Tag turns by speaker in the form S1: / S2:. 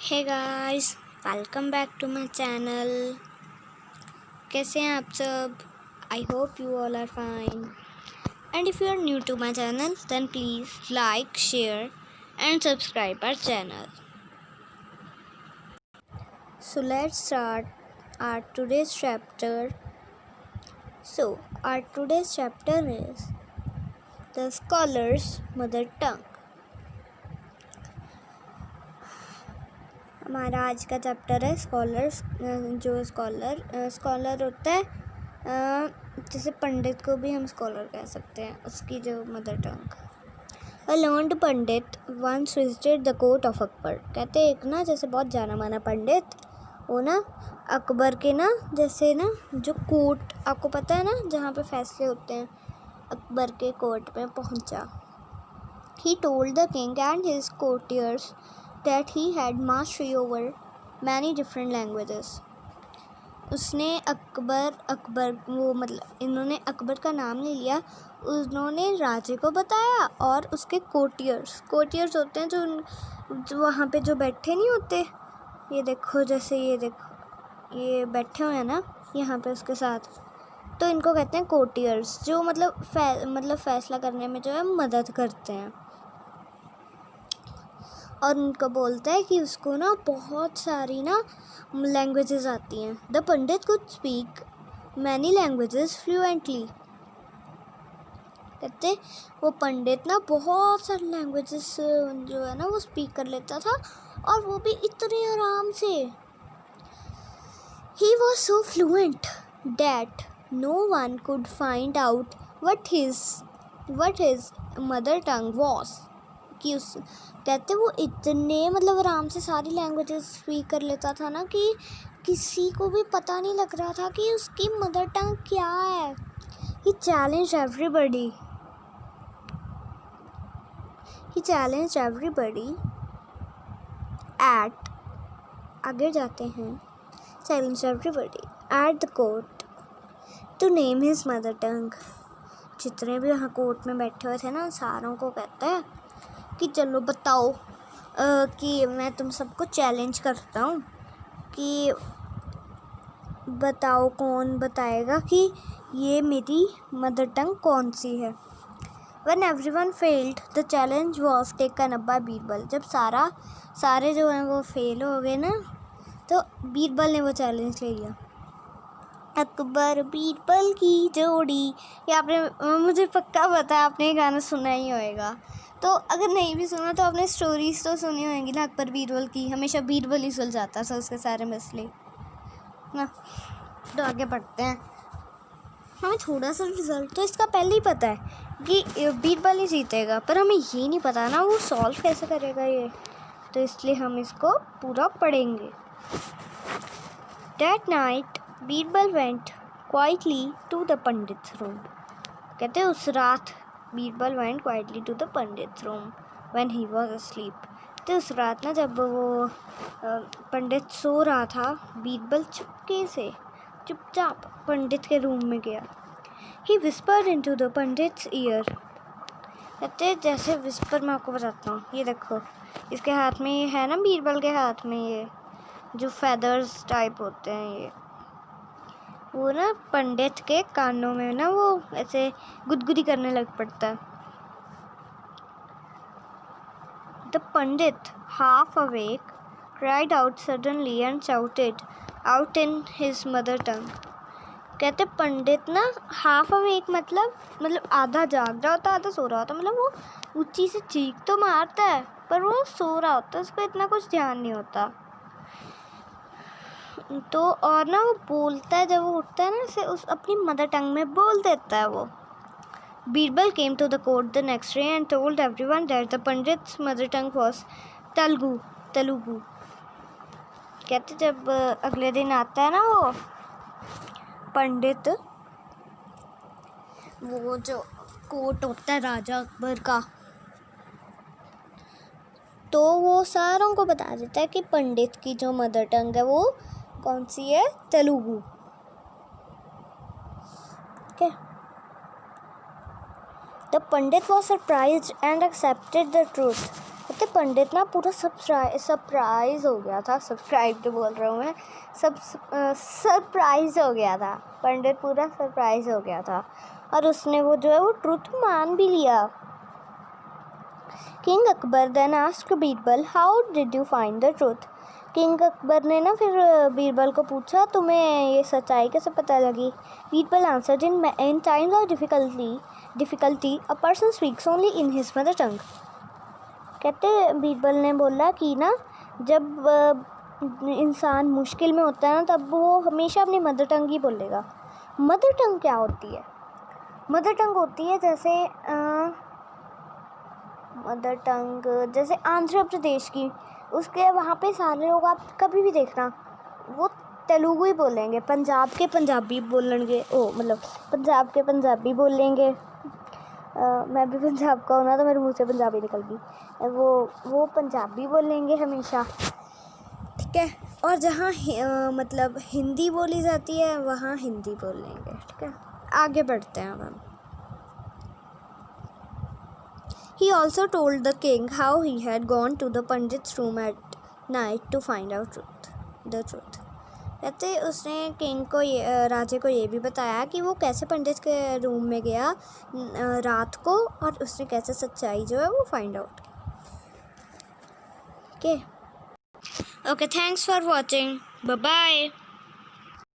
S1: Hey guys, welcome back to my channel. कैसे हैं आप सब? I hope you all are fine. And if you are new to my channel then please like, share and subscribe our channel. So let's start our today's chapter. Our today's chapter is the scholar's mother tongue. हमारा आज का chapter है scholars. जो scholar होता है, जैसे पंडित को भी हम स्कॉलर कह सकते हैं, उसकी जो mother tongue. A learned pandit once visited the court of Akbar. कहते हैं एक ना जैसे बहुत जाना माना पंडित, वो ना अकबर के ना जैसे ना जो कोर्ट, आपको पता है ना जहाँ पे फैसले होते हैं, अकबर के कोर्ट में पहुँचा। He told the king and his courtiers that he had mastery over many different languages. उसने इन्होंने अकबर का नाम ले लिया। उन्होंने राजे को बताया और उसके कोर्टियर्स होते हैं जो वहाँ पे जो बैठे नहीं होते, ये देखो जैसे ये बैठे हुए हैं ना यहाँ पे उसके साथ, तो इनको कहते हैं कोर्टियर्स, जो मतलब फैसला करने में जो है मदद करते हैं। और उनको बोलता है कि उसको ना बहुत सारी ना लैंग्वेजेस आती हैं। The Pandit could speak many languages fluently. कहते वो पंडित ना बहुत सारी लैंग्वेजेस जो है ना वो स्पीक कर लेता था, और वो भी इतने आराम से। He was so fluent that no one could find out what his mother tongue was. कहते वो इतने आराम से सारी लैंग्वेजेस स्पीक कर लेता था ना कि किसी को भी पता नहीं लग रहा था कि उसकी मदर टंग क्या है। ही चैलेंज्ड एवरीबडी एट, आगे जाते हैं, challenge everybody at the court to name his mother tongue. जितने भी वहाँ कोर्ट में बैठे हुए थे ना, सारों को कहता है कि चलो बताओ, कि मैं तुम सबको चैलेंज करता हूँ कि बताओ कौन बताएगा कि ये मेरी मदर टंग कौन सी है। When everyone failed, the challenge was taken up by Birbal. जब सारे जो हैं वो फेल हो गए ना, तो बीरबल ने वो चैलेंज ले लिया। अकबर बीरबल की जोड़ी, ये आपने, मुझे पक्का पता है आपने ये गाना सुना ही होएगा। तो अगर नहीं भी सुना तो आपने स्टोरीज तो सुनी होंगी ना अकबर बीरबल की। हमेशा बीरबल ही सुलझाता था उसके सारे मसले ना। तो आगे बढ़ते हैं। हमें थोड़ा सा रिजल्ट तो इसका पहले ही पता है कि बीरबल ही जीतेगा, पर हमें ये नहीं पता ना वो सॉल्व कैसे करेगा ये, तो इसलिए हम इसको पूरा पढ़ेंगे। That night Birbal went quietly to the पंडित's room। कहते उस रात Birbal went quietly to the पंडित's room when he was asleep। तो उस रात ना जब वो पंडित सो रहा था, बीरबल चुपचाप पंडित के रूम में गया। He whispered into the पंडित's ear। कहते जैसे विस्पर, मैं आपको बताता हूँ, ये देखो इसके हाथ में ये है ना, बीरबल के हाथ में ये जो फेदर्स टाइप होते हैं, ये वो ना पंडित के कानों में ना वो ऐसे गुदगुदी करने लग पड़ता है। The Pandit half awake cried out suddenly and shouted out in his mother tongue। कहते पंडित ना हाफ अवेक मतलब आधा जाग रहा होता, आधा सो रहा होता, वो ऊंची से चीख तो मारता है पर वो सो रहा होता है, उसको इतना कुछ ध्यान नहीं होता। तो और ना वो बोलता है, जब वो उठता है ना से उस अपनी मदर टंग में बोल देता है वो। Birbal came to the court the next day and told everyone that the pandit's mother tongue was Telugu. कहते जब अगले दिन आता है ना वो पंडित, वो जो कोर्ट होता है राजा अकबर का, तो वो सारों को बता देता है कि पंडित की जो मदर टंग है वो कौन सी है, Telugu. Okay. The Pandit was surprised and accepted the truth। कहते पंडित ना पूरा सरप्राइज हो गया था, सब्सक्राइब तो बोल रहा हूँ मैं, सरप्राइज हो गया था, पंडित पूरा सरप्राइज हो गया था और उसने वो जो है वो ट्रुथ मान भी लिया। King Akbar then asked Birbal how did you find the truth. King Akbar ने ना फिर बीरबल को पूछा तुम्हें ये सच्चाई कैसे पता लगी। Birbal answered in times of difficulty a person speaks only in his mother टंग। कहते बीरबल ने बोला कि ना जब इंसान मुश्किल में होता है ना तब वो हमेशा अपनी मदर टंग ही बोलेगा। मदर टंग क्या होती है? मदर टंग होती है मदर टंग जैसे आंध्र प्रदेश की, उसके वहाँ पे सारे लोग आप कभी भी देखना वो तेलुगु ही बोलेंगे, पंजाब के पंजाबी बोलेंगे, मतलब पंजाब के पंजाबी बोलेंगे। मैं भी पंजाब का हूँ ना तो मेरे मुँह से पंजाबी निकल गई। वो पंजाबी बोलेंगे हमेशा, ठीक है। और जहाँ मतलब हिंदी बोली जाती है वहाँ हिंदी बोलेंगे, ठीक है। आगे बढ़ते हैं अब हम। He also told the king how he had gone to the pandit's room at night to find out the truth. कहते उसने किंग को राजे को ये भी बताया कि वो कैसे पंडित के रूम में गया रात को और उसने कैसे सच्चाई जो है वो फाइंड आउट की। Okay, thanks for watching, bye bye.